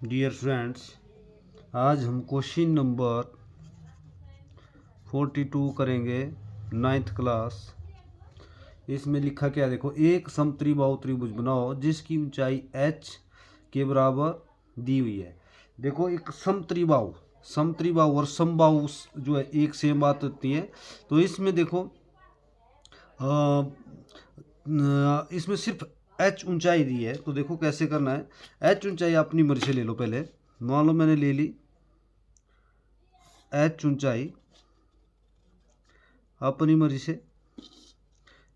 Dear friends, आज हम question number 42 करेंगे, 9th क्लास। इसमें लिखा क्या, देखो, एक समत्रिबाहु त्रिभुज बनाओ जिसकी ऊंचाई h के बराबर दी हुई है। देखो, एक समत्रिबाहु और समबाहु जो है एक सेम बात होती है। तो इसमें देखो, इसमें सिर्फ h ऊंचाई दी है। तो देखो कैसे करना है। h ऊंचाई अपनी मर्जी से ले लो। पहले मान लो मैंने ले ली h ऊंचाई अपनी मर्जी से,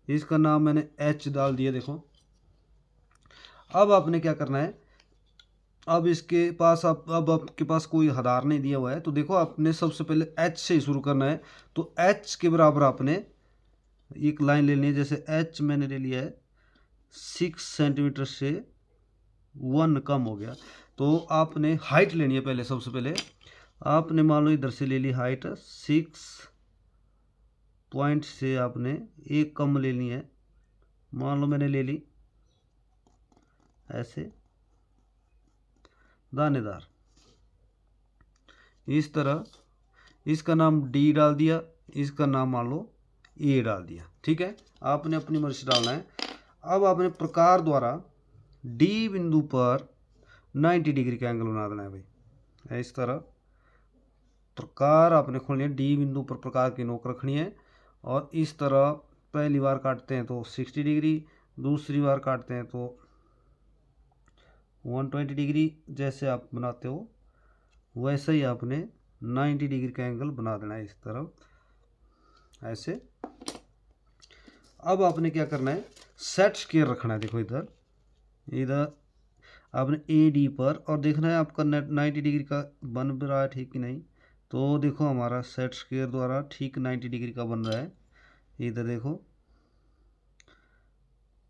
इसका नाम मैंने h डाल दिया। देखो, अब आपने क्या करना है, अब इसके पास अब आपके पास कोई आधार नहीं दिया हुआ है। तो देखो, आपने सबसे पहले h से शुरू करना है। तो h के बराबर आपने एक लाइन ले लेनी है। जैसे h मैंने ले लिया है 6 सेंटीमीटर से 1 कम हो गया। तो आपने हाइट लेनी है। पहले सबसे पहले आपने मान लो इधर से ले ली हाइट 6 पॉइंट से आपने एक कम लेनी है। मान लो मैंने ले ली ऐसे दानेदार, इस तरह। इसका नाम d डाल दिया, इसका नाम मान लो a डाल दिया। ठीक है, आपने अपनी मर्जी से डालना है। अब आपने प्रकार द्वारा d बिंदु पर 90 डिग्री का एंगल बना देना है भाई। इस तरह प्रकार आपने खोलनी है, d बिंदु पर प्रकार की नोक रखनी है। और इस तरह पहली बार काटते हैं तो 60 डिग्री, दूसरी बार काटते हैं तो 120 डिग्री। जैसे आप बनाते हो वैसे ही आपने 90 डिग्री का एंगल बना देना है, इस तरफ ऐसे। अब आपने क्या करना है, सेट स्क्वायर रखना है। देखो, इधर आपने AD पर, और देखना है आपका 90 डिग्री का बन रहा है ठीक कि नहीं। तो देखो, हमारा सेट स्क्वायर द्वारा ठीक 90 डिग्री का बन रहा है। इधर देखो,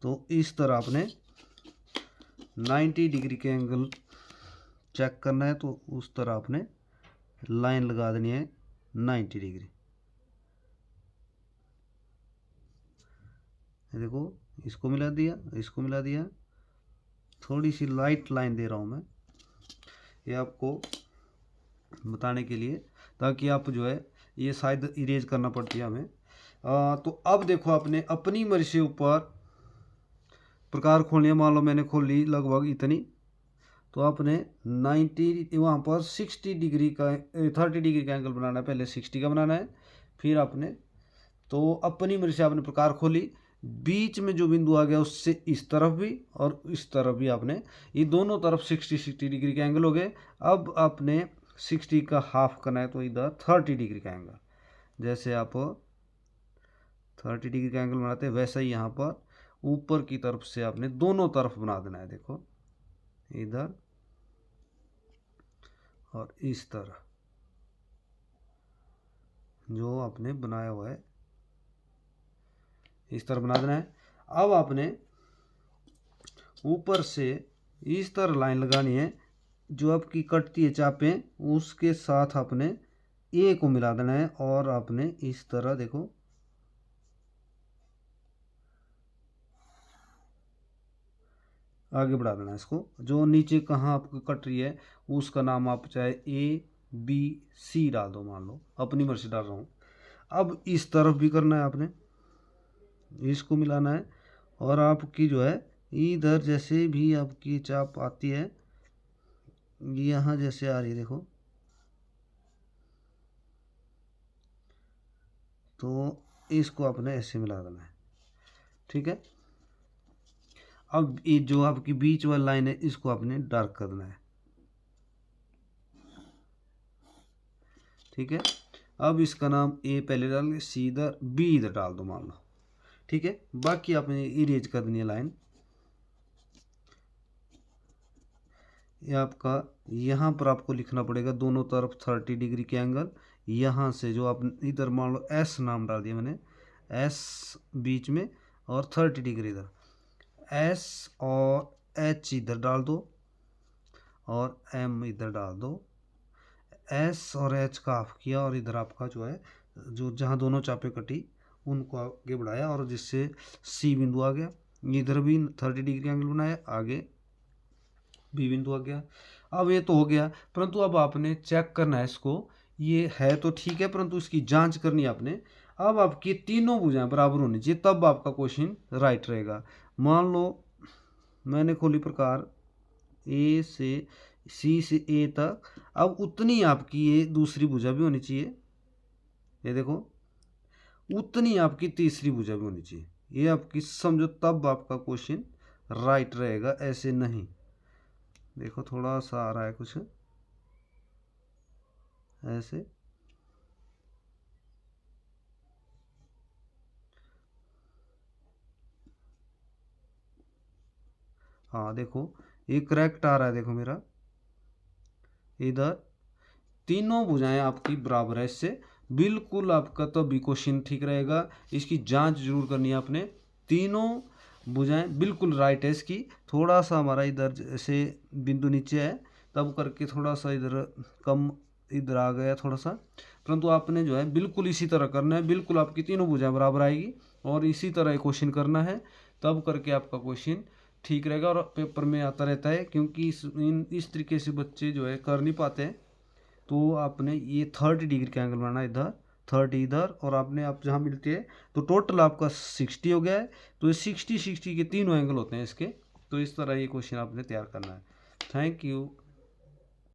तो इस तरह आपने 90 डिग्री के एंगल चेक करना है। तो उस तरह आपने लाइन लगा देनी है 90 डिग्री। देखो, इसको मिला दिया, इसको मिला दिया। थोड़ी सी लाइट लाइन दे रहा हूँ मैं, ये आपको बताने के लिए, ताकि आप जो है, ये शायद इरेज करना पड़ती है हमें। तो अब देखो, आपने अपनी मर्जी से ऊपर प्रकार खोलनी है। मान लो मैंने खोल ली लगभग इतनी। तो आपने 90 वहाँ पर 60 डिग्री का 30 डिग्री का एंगल बनाना है। पहले 60 का बनाना है, फिर आपने तो अपनी मर्जी से आपने प्रकार खोली। बीच में जो बिंदु आ गया उससे इस तरफ भी और इस तरफ भी आपने, ये दोनों तरफ 60 डिग्री के एंगल हो गए। अब आपने 60 का हाफ करना है, तो इधर 30 डिग्री का एंगल। जैसे आप 30 डिग्री का एंगल बनाते हैं, वैसा ही यहाँ पर ऊपर की तरफ से आपने दोनों तरफ बना देना है। देखो, इधर और इस तरह जो आपने बनाया हुआ है, इस तरह बना देना है। अब आपने ऊपर से इस तरह लाइन लगानी है, जो आपकी कटती है चापें, उसके साथ आपने ए को मिला देना है। और आपने इस तरह देखो, आगे बढ़ा देना है इसको। जो नीचे कहाँ आपको कट रही है उसका नाम आप चाहे ABC डाल दो, मान लो अपनी मर्जी डाल रहा हूँ। अब इस तरफ भी करना है आपने, इसको मिलाना है। और आपकी जो है, इधर जैसे भी आपकी चाप आती है, यहाँ जैसे आ रही है, देखो, तो इसको आपने ऐसे मिला देना है। ठीक है, अब ये जो आपकी बीच वाली लाइन है, इसको आपने डार्क कर देना है। ठीक है, अब इसका नाम A पहले डाल के C इधर, B इधर डाल दो, मान लो। ठीक है, बाकी आपने इरेज कर देनी है लाइन। ये आपका यहाँ पर आपको लिखना पड़ेगा दोनों तरफ 30 डिग्री के एंगल। यहाँ से जो आप इधर मान लो S नाम डाल दिया मैंने, S बीच में और 30 डिग्री इधर, S और H इधर डाल दो और M इधर डाल दो। S और H का ऑफ किया और इधर आपका जो है, जो जहाँ दोनों चापे कटी उनको आगे बढ़ाया, और जिससे C बिंदु आ गया। इधर भी 30 डिग्री एंगल बनाया, आगे बी बिंदु आ गया। अब ये तो हो गया, परंतु अब आपने चेक करना है इसको, ये है तो ठीक है, परंतु इसकी जांच करनी है आपने। अब आपकी तीनों भुजाएं बराबर होनी चाहिए, तब आपका क्वेश्चन राइट रहेगा। मान लो मैंने खोली प्रकार ए से सी से ए तक, अब उतनी आपकी ये दूसरी भुजा भी होनी चाहिए, ये देखो, उतनी आपकी तीसरी भुजा भी होनी चाहिए। ये आपकी समझो, तब आपका क्वेश्चन राइट रहेगा, ऐसे नहीं। देखो थोड़ा सा आ रहा है कुछ ऐसे, हाँ देखो ये करेक्ट आ रहा है। देखो मेरा इधर तीनों भुजाएं आपकी बराबर है, इससे बिल्कुल आपका तो बी क्वेश्चन ठीक रहेगा। इसकी जांच जरूर करनी है आपने। तीनों भुजाएं बिल्कुल राइट है इसकी। थोड़ा सा हमारा इधर से बिंदु नीचे है, तब करके थोड़ा सा इधर कम इधर आ गया थोड़ा सा, परंतु आपने जो है बिल्कुल इसी तरह करना है, बिल्कुल आपकी तीनों भुजाएं बराबर आएगी और इसी तरह क्वेश्चन करना है, तब करके आपका क्वेश्चन ठीक रहेगा और पेपर में आता रहता है। क्योंकि इस तरीके से बच्चे जो है कर नहीं पाते हैं। तो आपने ये 30 डिग्री का एंगल बनाना है, इधर 30 इधर, और आपने आप जहाँ मिलती है तो टोटल आपका 60 हो गया है। तो ये 60 60 के तीनों एंगल होते हैं इसके। तो इस तरह ये क्वेश्चन आपने तैयार करना है। Thank you.